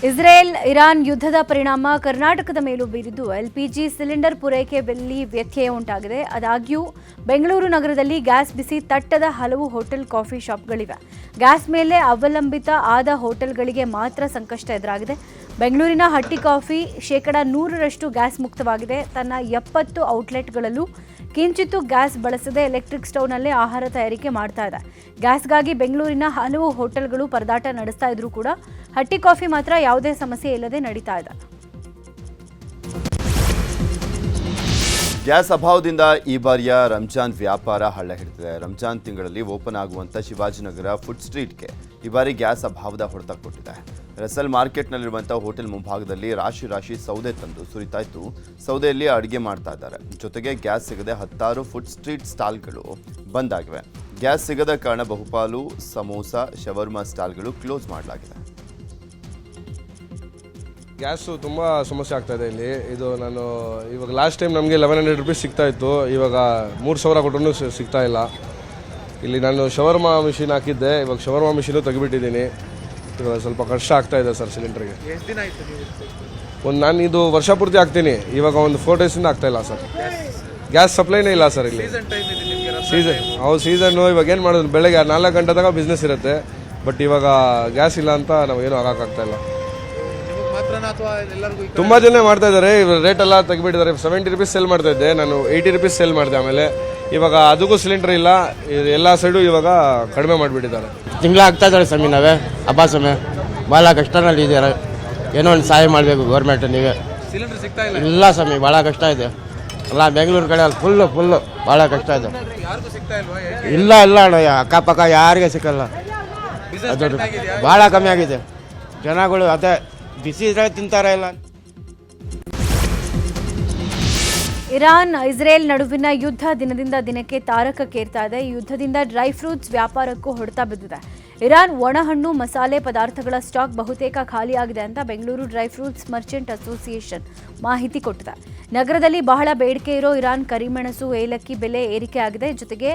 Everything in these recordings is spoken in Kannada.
ಇಸ್ರೇಲ್ ಇರಾನ್ ಯುದ್ಧದ ಪರಿಣಾಮ ಕರ್ನಾಟಕದ ಮೇಲೂ ಬೀರಿದ್ದು ಎಲ್ಪಿಜಿ ಸಿಲಿಂಡರ್ ಪೂರೈಕೆಯಲ್ಲಿ ವ್ಯತ್ಯಯ ಉಂಟಾಗಿದೆ. ಆದಾಗ್ಯೂ ಬೆಂಗಳೂರು ನಗರದಲ್ಲಿ ಗ್ಯಾಸ್ ಬಿಸಿ ತಟ್ಟದ ಹಲವು ಹೋಟೆಲ್, ಕಾಫಿ ಶಾಪ್ಗಳಿವೆ. ಗ್ಯಾಸ್ ಮೇಲೆ ಅವಲಂಬಿತ ಆದ ಹೋಟೆಲ್ಗಳಿಗೆ ಮಾತ್ರ ಸಂಕಷ್ಟ ಎದುರಾಗಿದೆ. ಬೆಂಗಳೂರಿನ ಹಟ್ಟಿ ಕಾಫಿ 100% ಗ್ಯಾಸ್ ಮುಕ್ತವಾಗಿದೆ. ತನ್ನ 70 ಔಟ್ಲೆಟ್ಗಳಲ್ಲೂ ಕಿಂಚಿತ್ತೂ ಗ್ಯಾಸ್ ಬಳಸದೆ ಎಲೆಕ್ಟ್ರಿಕ್ ಸ್ಟವ್ನಲ್ಲೇ ಆಹಾರ ತಯಾರಿಕೆ ಮಾಡ್ತಾ ಇದೆ. ಗ್ಯಾಸ್ಗಾಗಿ ಬೆಂಗಳೂರಿನ ಹಲವು ಹೋಟೆಲ್ಗಳು ಪರದಾಟ ನಡೆಸ್ತಾ ಇದ್ರೂ ಕೂಡ ಹಟ್ಟಿ ಕಾಫಿ ಮಾತ್ರ ಯಾವುದೇ ಸಮಸ್ಯೆ ಇಲ್ಲದೆ ನಡೀತಾ ಇದೆ. ಗ್ಯಾಸ್ ಅಭಾವದಿಂದ ಈ ಬಾರಿಯ ರಂಜಾನ್ ವ್ಯಾಪಾರ ಹಳ್ಳ ಹಿಡಿದಿದೆ. ರಂಜಾನ್ ತಿಂಗಳಲ್ಲಿ ಓಪನ್ ಆಗುವಂಥ ಶಿವಾಜಿನಗರ ಫುಡ್ ಸ್ಟ್ರೀಟ್ಗೆ ಈ ಬಾರಿ ಗ್ಯಾಸ್ ಅಭಾವದ ಹೊಡೆತ ಕೊಟ್ಟಿದೆ. ರಸಲ್ ಮಾರ್ಕೆಟ್ನಲ್ಲಿರುವಂಥ ಹೋಟೆಲ್ ಮುಂಭಾಗದಲ್ಲಿ ರಾಶಿ ಸೌದೆ ತಂದು ಸುರಿತಾ ಇದ್ದು, ಸೌದೆಯಲ್ಲಿ ಅಡುಗೆ ಮಾಡ್ತಾ ಇದ್ದಾರೆ. ಜೊತೆಗೆ ಗ್ಯಾಸ್ ಸಿಗದೆ 10 ಫುಡ್ ಸ್ಟ್ರೀಟ್ ಸ್ಟಾಲ್ಗಳು ಬಂದ್ ಆಗಿವೆ. ಗ್ಯಾಸ್ ಸಿಗದ ಕಾರಣ ಬಹುಪಾಲು ಸಮೋಸ, ಶವರ್ಮಾ ಸ್ಟಾಲ್ಗಳು ಕ್ಲೋಸ್ ಮಾಡಲಾಗಿದೆ. ಗ್ಯಾಸು ತುಂಬ ಸಮಸ್ಯೆ ಆಗ್ತಾಯಿದೆ ಇಲ್ಲಿ. ಇದು ನಾನು ಇವಾಗ ಲಾಸ್ಟ್ ಟೈಮ್ ನಮಗೆ 1100 ರುಪೀಸ್ ಸಿಗ್ತಾ ಇತ್ತು, ಇವಾಗ 3000 ಕೊಟ್ಟರು ಸಿಗ್ತಾ ಇಲ್ಲ. ಇಲ್ಲಿ ನಾನು ಶವರ್ಮಾ ಮಿಷಿನ್ ಹಾಕಿದ್ದೆ, ಇವಾಗ ಶವರ್ಮಾ ಮಿಷಿನು ತೆಗಿಬಿಟ್ಟಿದ್ದೀನಿ. ಇವಾಗ ಸ್ವಲ್ಪ ಕಷ್ಟ ಆಗ್ತಾ ಇದೆ ಸರ್ ಸಿಲಿಂಡ್ರಿಗೆ. ಎಷ್ಟು ದಿನ ಆಯಿತು ನಾನು ಇದು ವರ್ಷ ಪೂರ್ತಿ ಹಾಕ್ತೀನಿ, ಇವಾಗ ಒಂದು 4 ಡೇಸಿಂದ ಆಗ್ತಾಯಿಲ್ಲ ಸರ್. ಗ್ಯಾಸ್ ಸಪ್ಲೈನೇ ಇಲ್ಲ ಸರ್ ಇಲ್ಲಿ. ಸೀಸನ್ನು ಇವಾಗ ಏನು ಮಾಡೋದು, ಬೆಳಗ್ಗೆ 4 ಗಂಟೆ ತನಕ ಬಿಸ್ನೆಸ್ ಇರುತ್ತೆ. ಬಟ್ ಇವಾಗ ಗ್ಯಾಸ್ ಇಲ್ಲ ಅಂತ ನಮಗೇನು ಆಗೋಕ್ಕಾಗ್ತಾಯಿಲ್ಲ. ತುಂಬ ಜನ ಮಾಡ್ತಾ ಇದ್ದಾರೆ. ರೇಟ್ ಎಲ್ಲ ತೆಗಿಬಿಟ್ಟಿದ್ದಾರೆ. 70 ರುಪೀಸ್ ಸೆಲ್ ಮಾಡ್ತಾ ಇದ್ದೆ ನಾನು, 80 ರುಪೀಸ್ ಸೆಲ್ ಮಾಡಿದೆ. ಆಮೇಲೆ ಇವಾಗ ಅದಕ್ಕೂ ಸಿಲಿಂಡರ್ ಇಲ್ಲ. ಎಲ್ಲ ಸೈಡು ಇವಾಗ ಕಡಿಮೆ ಮಾಡಿಬಿಟ್ಟಿದ್ದಾರೆ. ತಿಂಗಳ ಆಗ್ತಾ ಇದ್ದಾರೆ ಸಮಯ, ನಾವೇ ಹಬ್ಬ ಸಮಯ ಭಾಳ ಕಷ್ಟನಲ್ಲಿ ಇದ್ದಾರೆ. ಏನೋ ಒಂದು ಸಹಾಯ ಮಾಡಬೇಕು ಗೌರ್ಮೆಂಟ್. ನೀವೇ ಸಿಲಿಂಡರ್ ಸಿಗ್ತಾ ಇಲ್ಲ ಸಮಯ, ಭಾಳ ಕಷ್ಟ ಇದೆ. ಎಲ್ಲ ಬೆಂಗಳೂರು ಕಡೆ ಫುಲ್ಲು ಭಾಳ ಕಷ್ಟ ಇದೆ. ಇಲ್ಲ ಅಣ್ಣ, ಅಕ್ಕಪಕ್ಕ ಯಾರಿಗೆ ಸಿಕ್ಕಲ್ಲ. ಅದು ಭಾಳ ಕಮ್ಮಿ ಆಗಿದೆ. ಜನಗಳು ಅದೇ ಬಿಸಿ ಇದ್ರೆ ತಿಂತಾರೆ ಇಲ್ಲ. ಇರಾನ್ ಇಸ್ರೇಲ್ ನಡುವಿನ ಯುದ್ಧ ದಿನದಿಂದ ದಿನಕ್ಕೆ ತಾರಕಕ್ಕೇರ್ತಾ ಇದೆ. ಈ ಯುದ್ಧದಿಂದ ಡ್ರೈ ಫ್ರೂಟ್ಸ್ ವ್ಯಾಪಾರಕ್ಕೂ ಹೊಡೆತ ಬಿದ್ದಿದೆ. ಇರಾನ್ ಒಣಹಣ್ಣು, ಮಸಾಲೆ ಪದಾರ್ಥಗಳ ಸ್ಟಾಕ್ ಬಹುತೇಕ ಖಾಲಿಯಾಗಿದೆ ಅಂತ Bengaluru dry fruits Merchant association ಮಾಹಿತಿ ಕೊಟ್ಟಿದೆ. ನಗರದಲ್ಲಿ ಬಹಳ ಬೇಡಿಕೆ ಇರೋ ಇರಾನ್ ಕರಿಮೆಣಸು, ಏಲಕ್ಕಿ ಬೆಲೆ ಏರಿಕೆ ಆಗಿದೆ. ಜೊತೆಗೆ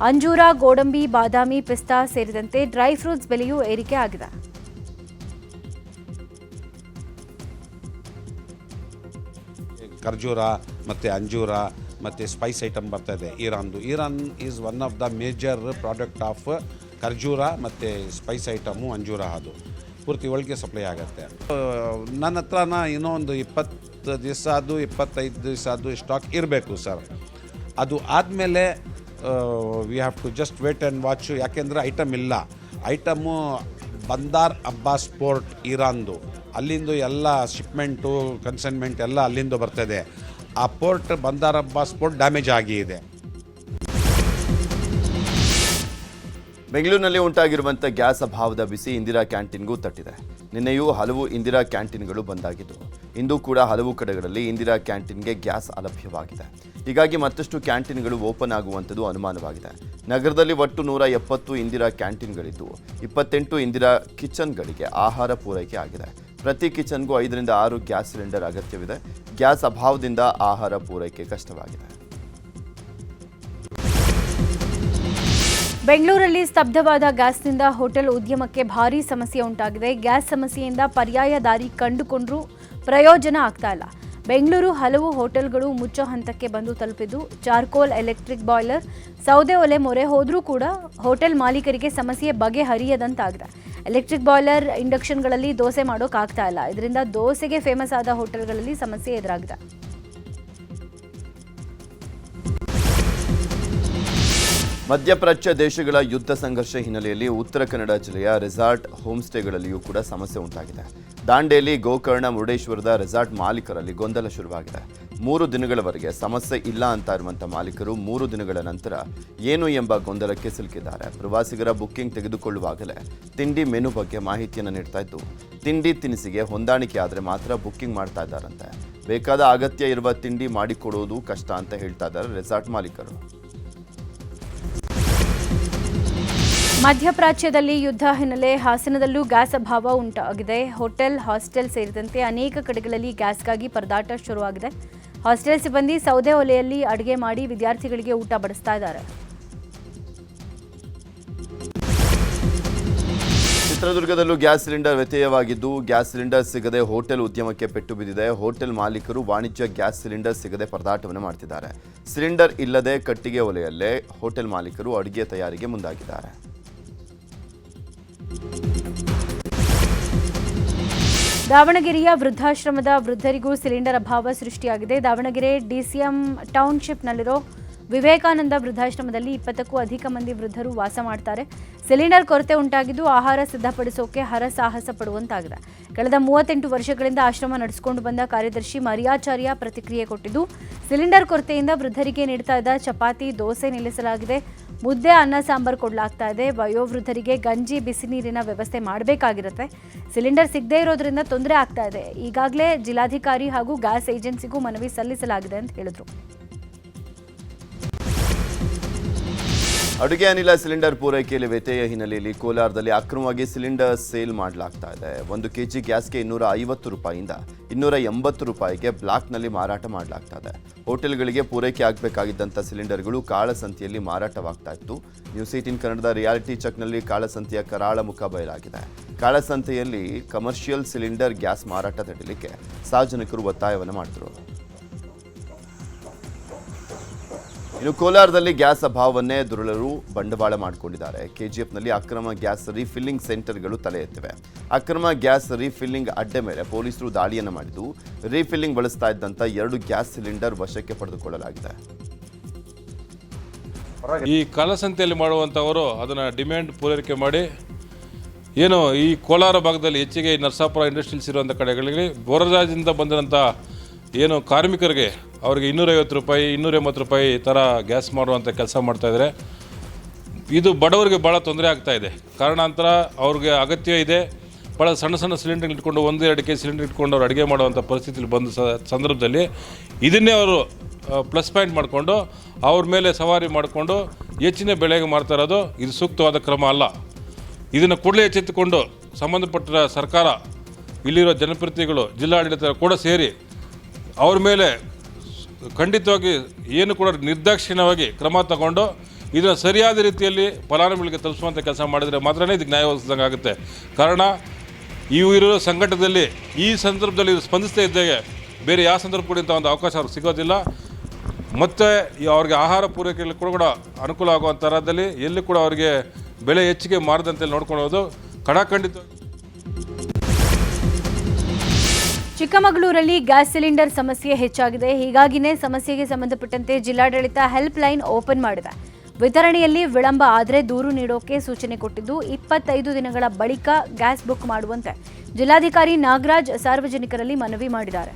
ಅಂಜೂರ, ಗೋಡಂಬಿ, ಬಾದಾಮಿ, ಪಿಸ್ತಾ ಸೇರಿದಂತೆ ಡ್ರೈ ಫ್ರೂಟ್ಸ್ ಬೆಲೆಯೂ ಏರಿಕೆ ಆಗಿದೆ. ಖರ್ಜೂರ ಮತ್ತು ಅಂಜೂರ ಮತ್ತು ಸ್ಪೈಸ್ ಐಟಮ್ ಬರ್ತಾಯಿದೆ ಇರಾನ್ದು. Iran is one of the major product of ಖರ್ಜೂರ ಮತ್ತು ಸ್ಪೈಸ್ ಐಟಮು ಅಂಜೂರ. ಅದು ಪೂರ್ತಿ ಒಳಗೆ ಸಪ್ಲೈ ಆಗುತ್ತೆ. ನನ್ನ ಹತ್ರನ ಇನ್ನೂ ಒಂದು 20 ದಿವಸ ಅದು 25 ದಿವಸ ಅದು ಸ್ಟಾಕ್ ಇರಬೇಕು ಸರ್. ಅದು ಆದಮೇಲೆ we have to just wait and watch. ಯಾಕೆಂದರೆ ಐಟಮ್ ಇಲ್ಲ. ಐಟಮು ಬಂದಾರ್ ಅಬ್ಬಾಸ್ ಪೋರ್ಟ್ ಇರಾನ್ದು, ಅಲ್ಲಿಂದು ಎಲ್ಲ ಶಿಪ್ಮೆಂಟು, ಕನ್ಸೈನ್ಮೆಂಟ್ ಎಲ್ಲ ಅಲ್ಲಿಂದ ಬರ್ತದೆ. ಆ ಪೋರ್ಟ್ ಬಂದಾರ್ ಅಬ್ಬಾಸ್ ಪೋರ್ಟ್ ಡ್ಯಾಮೇಜ್ ಆಗಿದೆ. ಬೆಂಗಳೂರಿನಲ್ಲಿ ಉಂಟಾಗಿರುವಂಥ ಗ್ಯಾಸ್ ಅಭಾವದ ಬಿಸಿ ಇಂದಿರಾ ಕ್ಯಾಂಟೀನ್ಗೂ ತಟ್ಟಿದೆ. ನಿನ್ನೆಯೂ ಹಲವು ಇಂದಿರಾ ಕ್ಯಾಂಟೀನ್ಗಳು ಬಂದಾಗಿದ್ದು, ಇಂದು ಕೂಡ ಹಲವು ಕಡೆಗಳಲ್ಲಿ ಇಂದಿರಾ ಕ್ಯಾಂಟೀನ್ಗೆ ಗ್ಯಾಸ್ ಅಲಭ್ಯವಾಗಿದೆ. ಹೀಗಾಗಿ ಮತ್ತಷ್ಟು ಕ್ಯಾಂಟೀನ್ಗಳು ಓಪನ್ ಆಗುವಂಥದ್ದು ಅನುಮಾನವಾಗಿದೆ. ನಗರದಲ್ಲಿ ಒಟ್ಟು 170 ಇಂದಿರಾ ಕ್ಯಾಂಟೀನ್ಗಳಿದ್ದು 28 ಇಂದಿರಾ ಕಿಚನ್ಗಳಿಗೆ ಆಹಾರ ಪೂರೈಕೆ ಆಗಿದೆ. ಪ್ರತಿ ಕಿಚನ್ಗೂ 5 ರಿಂದ 6 ಗ್ಯಾಸ್ ಸಿಲಿಂಡರ್ ಅಗತ್ಯವಿದೆ. ಗ್ಯಾಸ್ ಅಭಾವದಿಂದ ಆಹಾರ ಪೂರೈಕೆ ಕಷ್ಟವಾಗಿದೆ. ಬೆಂಗಳೂರಲ್ಲಿ ಸ್ತಬ್ಧವಾದ ಗ್ಯಾಸ್ನಿಂದ ಹೋಟೆಲ್ ಉದ್ಯಮಕ್ಕೆ ಭಾರೀ ಸಮಸ್ಯೆ ಉಂಟಾಗಿದೆ. ಗ್ಯಾಸ್ ಸಮಸ್ಯೆಯಿಂದ ಪರ್ಯಾಯ ದಾರಿ ಕಂಡುಕೊಂಡ್ರೂ ಪ್ರಯೋಜನ ಆಗ್ತಾ ಇಲ್ಲ. ಬೆಂಗಳೂರು ಹಲವು ಹೋಟೆಲ್ಗಳು ಮುಚ್ಚೋ ಹಂತಕ್ಕೆ ಬಂದು ತಲುಪಿದ್ದು, ಚಾರ್ಕೋಲ್, ಎಲೆಕ್ಟ್ರಿಕ್ ಬಾಯ್ಲರ್, ಸೌದೆ ಒಲೆ ಮೊರೆ ಹೋದರೂ ಕೂಡ ಹೋಟೆಲ್ ಮಾಲೀಕರಿಗೆ ಸಮಸ್ಯೆ ಬಗೆಹರಿಯದಂತಾಗಿದೆ. ಎಲೆಕ್ಟ್ರಿಕ್ ಬಾಯ್ಲರ್, ಇಂಡಕ್ಷನ್ಗಳಲ್ಲಿ ದೋಸೆ ಮಾಡೋಕ್ಕಾಗ್ತಾ ಇಲ್ಲ. ಇದರಿಂದ ದೋಸೆಗೆ ಫೇಮಸ್ ಆದ ಹೋಟೆಲ್ಗಳಲ್ಲಿ ಸಮಸ್ಯೆ ಎದುರಾಗಿದೆ. ಮಧ್ಯಪ್ರಾಚ್ಯ ದೇಶಗಳ ಯುದ್ಧ ಸಂಘರ್ಷ ಹಿನ್ನೆಲೆಯಲ್ಲಿ ಉತ್ತರ ಕನ್ನಡ ಜಿಲ್ಲೆಯ ರೆಸಾರ್ಟ್, ಹೋಮ್ ಸ್ಟೇಗಳಲ್ಲಿಯೂ ಕೂಡ ಸಮಸ್ಯೆ ಉಂಟಾಗಿದೆ. ದಾಂಡೇಲಿ, ಗೋಕರ್ಣ, ಮುರುಡೇಶ್ವರದ ರೆಸಾರ್ಟ್ ಮಾಲೀಕರಲ್ಲಿ ಗೊಂದಲ ಶುರುವಾಗಿದೆ. 3 ದಿನಗಳವರೆಗೆ ಸಮಸ್ಯೆ ಇಲ್ಲ ಅಂತ ಇರುವಂಥ ಮಾಲೀಕರು 3 ದಿನಗಳ ನಂತರ ಏನು ಎಂಬ ಗೊಂದಲಕ್ಕೆ ಸಿಲುಕಿದ್ದಾರೆ. ಪ್ರವಾಸಿಗರ ಬುಕ್ಕಿಂಗ್ ತೆಗೆದುಕೊಳ್ಳುವಾಗಲೇ ತಿಂಡಿ ಮೆನು ಬಗ್ಗೆ ಮಾಹಿತಿಯನ್ನು ನೀಡ್ತಾ ಇದ್ದು, ತಿಂಡಿ ತಿನಿಸಿಗೆ ಹೊಂದಾಣಿಕೆ ಆದರೆ ಮಾತ್ರ ಬುಕ್ಕಿಂಗ್ ಮಾಡ್ತಾ ಇದ್ದಾರಂತೆ. ಬೇಕಾದ ಅಗತ್ಯ ಇರುವ ತಿಂಡಿ ಮಾಡಿಕೊಡೋದು ಕಷ್ಟ ಅಂತ ಹೇಳ್ತಾ ಇದ್ದಾರೆ ರೆಸಾರ್ಟ್ ಮಾಲೀಕರು. ಮಧ್ಯಪ್ರಾಚ್ಯದಲ್ಲಿ ಯುದ್ಧ ಹಿನ್ನೆಲೆ ಹಾಸನದಲ್ಲೂ ಗ್ಯಾಸ್ ಅಭಾವ ಉಂಟಾಗಿದೆ. ಹೋಟೆಲ್, ಹಾಸ್ಟೆಲ್ ಸೇರಿದಂತೆ ಅನೇಕ ಕಡೆಗಳಲ್ಲಿ ಗ್ಯಾಸ್ಗಾಗಿ ಪರದಾಟ ಶುರುವಾಗಿದೆ. ಹಾಸ್ಟೆಲ್ ಸಿಬ್ಬಂದಿ ಸೌದೆ ಒಲೆಯಲ್ಲಿ ಅಡುಗೆ ಮಾಡಿ ವಿದ್ಯಾರ್ಥಿಗಳಿಗೆ ಊಟ ಬಡಿಸ್ತಾ ಇದ್ದಾರೆ. ಚಿತ್ರದುರ್ಗದಲ್ಲೂ ಗ್ಯಾಸ್ ಸಿಲಿಂಡರ್ ವ್ಯತ್ಯಯವಾಗಿದ್ದು ಗ್ಯಾಸ್ ಸಿಲಿಂಡರ್ ಸಿಗದೆ ಹೋಟೆಲ್ ಉದ್ಯಮಕ್ಕೆ ಪೆಟ್ಟು ಬಿದ್ದಿದೆ. ಹೋಟೆಲ್ ಮಾಲೀಕರು ವಾಣಿಜ್ಯ ಗ್ಯಾಸ್ ಸಿಲಿಂಡರ್ ಸಿಗದೆ ಪರದಾಟವನ್ನು ಮಾಡ್ತಿದ್ದಾರೆ. ಸಿಲಿಂಡರ್ ಇಲ್ಲದೆ ಕಟ್ಟಿಗೆ ಒಲೆಯಲ್ಲೇ ಹೋಟೆಲ್ ಮಾಲೀಕರು ಅಡುಗೆ ತಯಾರಿಗೆ ಮುಂದಾಗಿದ್ದಾರೆ. ದಾವಣಗೆರೆಯ ವೃದ್ಧಾಶ್ರಮದ ವೃದ್ಧರಿಗೂ ಸಿಲಿಂಡರ್ ಅಭಾವ ಸೃಷ್ಟಿಯಾಗಿದೆ. ದಾವಣಗೆರೆ ಡಿಸಿಎಂ ಟೌನ್ಶಿಪ್ನಲ್ಲಿರೋ ವಿವೇಕಾನಂದ ವೃದ್ಧಾಶ್ರಮದಲ್ಲಿ 20ಕ್ಕೂ ಅಧಿಕ ಮಂದಿ ವೃದ್ಧರು ವಾಸ ಮಾಡ್ತಾರೆ. ಸಿಲಿಂಡರ್ ಕೊರತೆ ಉಂಟಾಗಿದ್ದು ಆಹಾರ ಸಿದ್ಧಪಡಿಸೋಕೆ ಹರಸಾಹಸ ಪಡುವಂತಾಗಿದೆ. ಕಳೆದ 38 ವರ್ಷಗಳಿಂದ ಆಶ್ರಮ ನಡೆಸಿಕೊಂಡು ಬಂದ ಕಾರ್ಯದರ್ಶಿ ಮರಿಯಾಚಾರ್ಯ ಪ್ರತಿಕ್ರಿಯೆ ಕೊಟ್ಟಿದ್ದು, ಸಿಲಿಂಡರ್ ಕೊರತೆಯಿಂದ ವೃದ್ಧರಿಗೆ ನೀಡ್ತಾ ಇದ್ದ ಚಪಾತಿ, ದೋಸೆ ನಿಲ್ಲಿಸಲಾಗಿದೆ. ಮುದ್ದೆ, ಅನ್ನ, ಸಾಂಬಾರು ಕೊಡಲಾಗ್ತಾ ಇದೆ. ವಯೋವೃದ್ಧರಿಗೆ ಗಂಜಿ, ಬಿಸಿ ನೀರಿನ ವ್ಯವಸ್ಥೆ ಮಾಡಬೇಕಾಗಿರುತ್ತೆ. ಸಿಲಿಂಡರ್ ಸಿಗದೇ ಇರೋದ್ರಿಂದ ತೊಂದರೆ ಆಗ್ತಾ ಇದೆ. ಈಗಾಗಲೇ ಜಿಲ್ಲಾಧಿಕಾರಿ ಹಾಗೂ ಗ್ಯಾಸ್ ಏಜೆನ್ಸಿಗೂ ಮನವಿ ಸಲ್ಲಿಸಲಾಗಿದೆ ಅಂತ ಹೇಳಿದ್ರು. ಅಡುಗೆ ಅನಿಲ ಸಿಲಿಂಡರ್ ಪೂರೈಕೆಯಲ್ಲಿ ವ್ಯತ್ಯಯ ಹಿನ್ನೆಲೆಯಲ್ಲಿ ಕೋಲಾರದಲ್ಲಿ ಅಕ್ರಮವಾಗಿ ಸಿಲಿಂಡರ್ ಸೇಲ್ ಮಾಡಲಾಗ್ತಾ ಇದೆ. 1 ಕೆಜಿ ಗ್ಯಾಸ್ಗೆ 250 ರೂಪಾಯಿಯಿಂದ 280 ರೂಪಾಯಿಗೆ ಬ್ಲಾಕ್ನಲ್ಲಿ ಮಾರಾಟ ಮಾಡಲಾಗ್ತಾ ಇದೆ. ಹೋಟೆಲ್ಗಳಿಗೆ ಪೂರೈಕೆ ಆಗಬೇಕಾಗಿದ್ದಂಥ ಸಿಲಿಂಡರ್ಗಳು ಕಾಳಸಂತೆಯಲ್ಲಿ ಮಾರಾಟವಾಗ್ತಾ ಇತ್ತು. ನ್ಯೂಸ್ 18 ಕನ್ನಡದ ರಿಯಾಲಿಟಿ ಚೆಕ್ನಲ್ಲಿ ಕಾಳಸಂತೆಯ ಕರಾಳ ಮುಖ ಬಯಲಾಗಿದೆ. ಕಾಳಸಂತೆಯಲ್ಲಿ ಕಮರ್ಷಿಯಲ್ ಸಿಲಿಂಡರ್ ಗ್ಯಾಸ್ ಮಾರಾಟ ತಡೆಯಲಿಕ್ಕೆ ಸಾರ್ವಜನಿಕರು ಒತ್ತಾಯವನ್ನು ಮಾಡಿದರು. ಇನ್ನು ಕೋಲಾರದಲ್ಲಿ ಗ್ಯಾಸ್ ಅಭಾವವನ್ನೇ ದುರುಳರು ಬಂಡವಾಳ ಮಾಡಿಕೊಂಡಿದ್ದಾರೆ. ಕೆಜಿಎಫ್ನಲ್ಲಿ ಅಕ್ರಮ ಗ್ಯಾಸ್ ರೀಫಿಲ್ಲಿಂಗ್ ಸೆಂಟರ್ಗಳು ತಲೆ ಎತ್ತಿವೆ. ಅಕ್ರಮ ಗ್ಯಾಸ್ ರೀಫಿಲ್ಲಿಂಗ್ ಅಡ್ಡೆ ಮೇಲೆ ಪೊಲೀಸರು ದಾಳಿಯನ್ನು ಮಾಡಿದ್ದು, ರೀಫಿಲ್ಲಿಂಗ್ ಬಳಸ್ತಾ ಇದ್ದಂಥ 2 ಗ್ಯಾಸ್ ಸಿಲಿಂಡರ್ ವಶಕ್ಕೆ ಪಡೆದುಕೊಳ್ಳಲಾಗಿದೆ. ಈ ಕಾಲಸಂತೆಯಲ್ಲಿ ಮಾಡುವಂಥವರು ಅದನ್ನು ಡಿಮ್ಯಾಂಡ್ ಪೂರೈಕೆ ಮಾಡಿ ಏನು ಈ ಕೋಲಾರ ಭಾಗದಲ್ಲಿ ಹೆಚ್ಚಿಗೆ ನರಸಾಪುರ ಇಂಡಸ್ಟ್ರೀಸ್ ಇರುವಂಥ ಕಡೆಗಳಿಗೆ ಹೊರರಾಜ್ಯದಿಂದ ಬಂದಿರೋಂಥ ಏನು ಕಾರ್ಮಿಕರಿಗೆ ಅವರಿಗೆ 250 ರೂಪಾಯಿ 280 ರೂಪಾಯಿ ಥರ ಗ್ಯಾಸ್ ಮಾಡುವಂಥ ಕೆಲಸ ಮಾಡ್ತಾಯಿದ್ದಾರೆ. ಇದು ಬಡವರಿಗೆ ಭಾಳ ತೊಂದರೆ ಆಗ್ತಾಯಿದೆ. ಕಾರಣಾಂತರ ಅವ್ರಿಗೆ ಅಗತ್ಯ ಇದೆ. ಭಾಳ ಸಣ್ಣ ಸಣ್ಣ ಸಿಲಿಂಡರ್ ಇಟ್ಕೊಂಡು 1-2 ಕೆಜಿ ಸಿಲಿಂಡರ್ ಇಟ್ಕೊಂಡು ಅವ್ರು ಅಡುಗೆ ಮಾಡುವಂಥ ಪರಿಸ್ಥಿತಿಲಿ ಬಂದ ಸಂದರ್ಭದಲ್ಲಿ ಇದನ್ನೇ ಅವರು ಪ್ಲಸ್ ಪಾಯಿಂಟ್ ಮಾಡಿಕೊಂಡು ಅವ್ರ ಮೇಲೆ ಸವಾರಿ ಮಾಡಿಕೊಂಡು ಹೆಚ್ಚಿನ ಬೆಲೆಗೆ ಮಾಡ್ತಾ ಇರೋದು ಇದು ಸೂಕ್ತವಾದ ಕ್ರಮ ಅಲ್ಲ. ಇದನ್ನು ಕೂಡಲೇ ಎಚ್ಚೆತ್ತುಕೊಂಡು ಸಂಬಂಧಪಟ್ಟ ಸರ್ಕಾರ, ಇಲ್ಲಿರೋ ಜನಪ್ರತಿನಿಧಿಗಳು, ಜಿಲ್ಲಾಡಳಿತ ಕೂಡ ಸೇರಿ ಅವ್ರ ಮೇಲೆ ಖಂಡಿತವಾಗಿ ಏನು ಕೂಡ ನಿರ್ದಾಕ್ಷಿಣ್ಯವಾಗಿ ಕ್ರಮ ತಗೊಂಡು ಇದನ್ನು ಸರಿಯಾದ ರೀತಿಯಲ್ಲಿ ಫಲಾನುಭವಿಗಳಿಗೆ ತಲುಪಿಸುವಂಥ ಕೆಲಸ ಮಾಡಿದರೆ ಮಾತ್ರನೇ ಇದಕ್ಕೆ ನ್ಯಾಯ ಒದಗಿಸಿದಂಗೆ ಆಗುತ್ತೆ. ಕಾರಣ ಇರೋ ಸಂಕಟದಲ್ಲಿ ಈ ಸಂದರ್ಭದಲ್ಲಿ ಸ್ಪಂದಿಸ್ತಾ ಇದ್ದಾಗೆ ಬೇರೆ ಯಾವ ಸಂದರ್ಭ ಕೂಡ ಇಂಥ ಒಂದು ಅವಕಾಶ ಅವ್ರಿಗೆ ಸಿಗೋದಿಲ್ಲ. ಮತ್ತು ಅವ್ರಿಗೆ ಆಹಾರ ಪೂರೈಕೆಯಲ್ಲಿ ಕೂಡ ಅನುಕೂಲ ಆಗುವಂಥ ಥರದಲ್ಲಿ ಎಲ್ಲಿ ಕೂಡ ಅವರಿಗೆ ಬೆಲೆ ಹೆಚ್ಚಿಗೆ ಮಾರದಂತೆ ನೋಡ್ಕೊಳ್ಳೋದು ಖಂಡಿತವಾಗಿ. ಚಿಕ್ಕಮಗಳೂರಲ್ಲಿ ಗ್ಯಾಸ್ ಸಿಲಿಂಡರ್ ಸಮಸ್ಯೆ ಹೆಚ್ಚಾಗಿದೆ. ಹೀಗಾಗಿನೇ ಸಮಸ್ಯೆಗೆ ಸಂಬಂಧಪಟ್ಟಂತೆ ಜಿಲ್ಲಾಡಳಿತ ಹೆಲ್ಪ್ ಲೈನ್ ಓಪನ್ ಮಾಡಿದೆ. ವಿತರಣೆಯಲ್ಲಿ ವಿಳಂಬ ಆದರೆ ದೂರು ನೀಡೋಕೆ ಸೂಚನೆ ಕೊಟ್ಟಿದ್ದು, 25 ದಿನಗಳ ಬಳಿಕ ಗ್ಯಾಸ್ ಬುಕ್ ಮಾಡುವಂತೆ ಜಿಲ್ಲಾಧಿಕಾರಿ ನಾಗರಾಜ್ ಸಾರ್ವಜನಿಕರಲ್ಲಿ ಮನವಿ ಮಾಡಿದ್ದಾರೆ.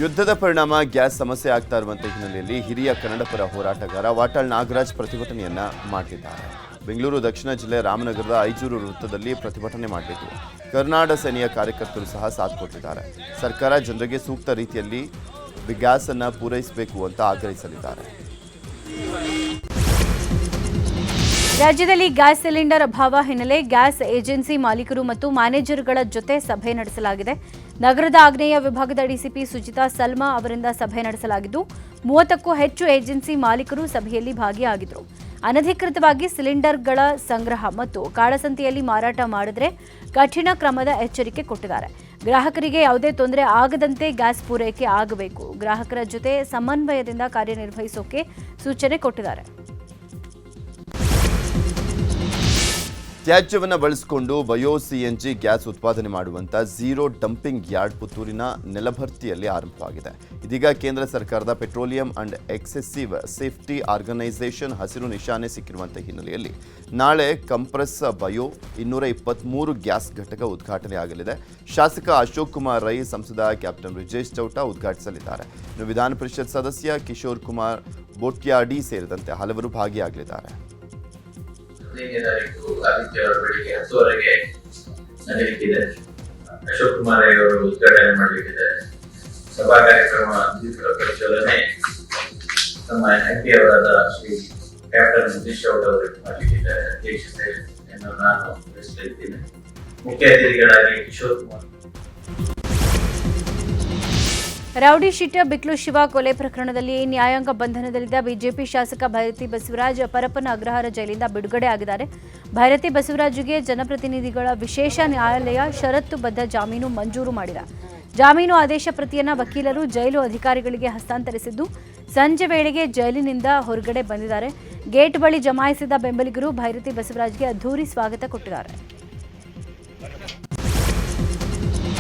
ಯುದ್ಧದ ಪರಿಣಾಮ ಗ್ಯಾಸ್ ಸಮಸ್ಯೆ ಆಗ್ತಾ ಇರುವಂಥ ಹಿನ್ನೆಲೆಯಲ್ಲಿ ಹಿರಿಯ ಕನ್ನಡಪರ ಹೋರಾಟಗಾರ ವಾಟಾಳ್ ನಾಗರಾಜ್ ಪ್ರತಿಭಟನೆಯನ್ನ ಮಾಡಿದ್ದಾರೆ. ಬೆಂಗಳೂರು ದಕ್ಷಿಣ ಜಿಲ್ಲೆ ರಾಮನಗರದ ಐಜೂರು ವೃತ್ತದಲ್ಲಿ ಪ್ರತಿಭಟನೆ ಮಾಡಲಿದ್ದು, ಕರ್ನಾಟಕ ಸೇನೆಯ ಕಾರ್ಯಕರ್ತರು ಸಹ ಸಾಥ್ ಕೊಟ್ಟಿದ್ದಾರೆ. ಸರ್ಕಾರ ಜನರಿಗೆ ಸೂಕ್ತ ರೀತಿಯಲ್ಲಿ ಗ್ಯಾಸ್ ಅನ್ನು ಪೂರೈಸಬೇಕು ಅಂತ ಆಗ್ರಹಿಸಲಿದ್ದಾರೆ. ರಾಜ್ಯದಲ್ಲಿ ಗ್ಯಾಸ್ ಸಿಲಿಂಡರ್ ಅಭಾವ ಹಿನ್ನೆಲೆ ಗ್ಯಾಸ್ ಏಜೆನ್ಸಿ ಮಾಲೀಕರು ಮತ್ತು ಮ್ಯಾನೇಜರ್ಗಳ ಜೊತೆ ಸಭೆ ನಡೆಸಲಾಗಿದೆ. ನಗರದ ಆಗ್ನೇಯ ವಿಭಾಗದ ಡಿಸಿಪಿ ಸುಜಿತಾ ಸಲ್ಮಾ ಅವರಿಂದ ಸಭೆ ನಡೆಸಲಾಗಿದ್ದು, 30ಕ್ಕೂ ಹೆಚ್ಚು ಏಜೆನ್ಸಿ ಮಾಲೀಕರು ಸಭೆಯಲ್ಲಿ ಭಾಗಿಯಾಗಿದ್ದರು. ಅನಧಿಕೃತವಾಗಿ ಸಿಲಿಂಡರ್ಗಳ ಸಂಗ್ರಹ ಮತ್ತು ಕಾಳಸಂತೆಯಲ್ಲಿ ಮಾರಾಟ ಮಾಡಿದ್ರೆ ಕಠಿಣ ಕ್ರಮದ ಎಚ್ಚರಿಕೆ ಕೊಟ್ಟಿದ್ದಾರೆ. ಗ್ರಾಹಕರಿಗೆ ಯಾವುದೇ ತೊಂದರೆ ಆಗದಂತೆ ಗ್ಯಾಸ್ ಪೂರೈಕೆ ಆಗಬೇಕು. ಗ್ರಾಹಕರ ಜೊತೆ ಸಮನ್ವಯದಿಂದ ಕಾರ್ಯನಿರ್ವಹಿಸೋಕೆ ಸೂಚನೆ ಕೊಟ್ಟಿದ್ದಾರೆ. ತ್ಯಾಜ್ಯವನ್ನು ಬಳಸಿಕೊಂಡು ಬಯೋ ಸಿಎನ್ಜಿ ಗ್ಯಾಸ್ ಉತ್ಪಾದನೆ ಮಾಡುವಂಥ ಝೀರೋ ಡಂಪಿಂಗ್ ಯಾರ್ಡ್ ಪುತ್ತೂರಿನ ನೆಲಭರ್ತಿಯಲ್ಲಿ ಆರಂಭವಾಗಿದೆ. ಇದೀಗ ಕೇಂದ್ರ ಸರ್ಕಾರದ ಪೆಟ್ರೋಲಿಯಂ ಅಂಡ್ ಎಕ್ಸೆಸಿವ್ ಸೇಫ್ಟಿ ಆರ್ಗನೈಸೇಷನ್ ಹಸಿರು ನಿಶಾನೆ ಸಿಕ್ಕಿರುವಂಥ ಹಿನ್ನೆಲೆಯಲ್ಲಿ ನಾಳೆ ಕಂಪ್ರೆಸ್ ಬಯೋ 223 ಗ್ಯಾಸ್ ಘಟಕ ಉದ್ಘಾಟನೆ ಆಗಲಿದೆ. ಶಾಸಕ ಅಶೋಕ್ ಕುಮಾರ್ ರೈ, ಸಂಸದ ಕ್ಯಾಪ್ಟನ್ ಬ್ರಿಜೇಶ್ ಚೌಟಾ ಉದ್ಘಾಟಿಸಲಿದ್ದಾರೆ. ಇನ್ನು ವಿಧಾನ ಪರಿಷತ್ ಸದಸ್ಯ ಕಿಶೋರ್ ಕುಮಾರ್ ಬೋಟ್ಯಾಡಿ ಸೇರಿದಂತೆ ಹಲವರು ಭಾಗಿಯಾಗಲಿದ್ದಾರೆ. ಆದಿತ್ಯ ಬೆಳಿಗ್ಗೆ 10 ನಡೆಯಲಿಕ್ಕಿದೆ. ಅಶೋಕ್ ಕುಮಾರ್ ಅವರು ಉದ್ಘಾಟನೆ ಮಾಡಲಿಕ್ಕಿದ್ದಾರೆ. ಸಭಾ ಕಾರ್ಯಕ್ರಮ ಪರಿಶೋಧನೆ ನಮ್ಮ ಎಂಪಿ ಅವರಾದ ಶ್ರೀ ಕ್ಯಾಪ್ಟನ್ ಬ್ರಿಜೇಶ್ ಚೌಟಾ ಅವರು ಮಾಡಲಿಕ್ಕಿದ್ದಾರೆ. ಅಧ್ಯಕ್ಷತೆ ನಾನು ವಹಿಸಲಿದ್ದೇನೆ. ಮುಖ್ಯ ಅತಿಥಿಗಳಾಗಿ ಕಿಶೋರ್ ಕುಮಾರ್. ರೌಡಿ ಶೀಟರ್ ಬಿಕ್ಲು ಶಿವ ಕೊಲೆ ಪ್ರಕರಣದಲ್ಲಿ ನ್ಯಾಯಾಂಗ ಬಂಧನದಲ್ಲಿದ್ದ ಬಿಜೆಪಿ ಶಾಸಕ ಭೈರತಿ ಬಸವರಾಜ್ ಪರಪ್ಪನ ಅಗ್ರಹಾರ ಜೈಲಿಂದ ಬಿಡುಗಡೆ ಆಗಿದ್ದಾರೆ. ಭೈರತಿ ಬಸವರಾಜ್ಗೆ ಜನಪ್ರತಿನಿಧಿಗಳ ವಿಶೇಷ ನ್ಯಾಯಾಲಯ ಷರತ್ತುಬದ್ಧ ಜಾಮೀನು ಮಂಜೂರು ಮಾಡಿದೆ. ಜಾಮೀನು ಆದೇಶ ಪ್ರತಿಯನ್ನ ವಕೀಲರು ಜೈಲು ಅಧಿಕಾರಿಗಳಿಗೆ ಹಸ್ತಾಂತರಿಸಿದ್ದು, ಸಂಜೆ ವೇಳೆಗೆ ಜೈಲಿನಿಂದ ಹೊರಗಡೆ ಬಂದಿದ್ದಾರೆ. ಗೇಟ್ ಬಳಿ ಜಮಾಯಿಸಿದ ಬೆಂಬಲಿಗರು ಭೈರತಿ ಬಸವರಾಜ್ಗೆ ಅದ್ಧೂರಿ ಸ್ವಾಗತ ಕೊಟ್ಟಿದ್ದಾರೆ.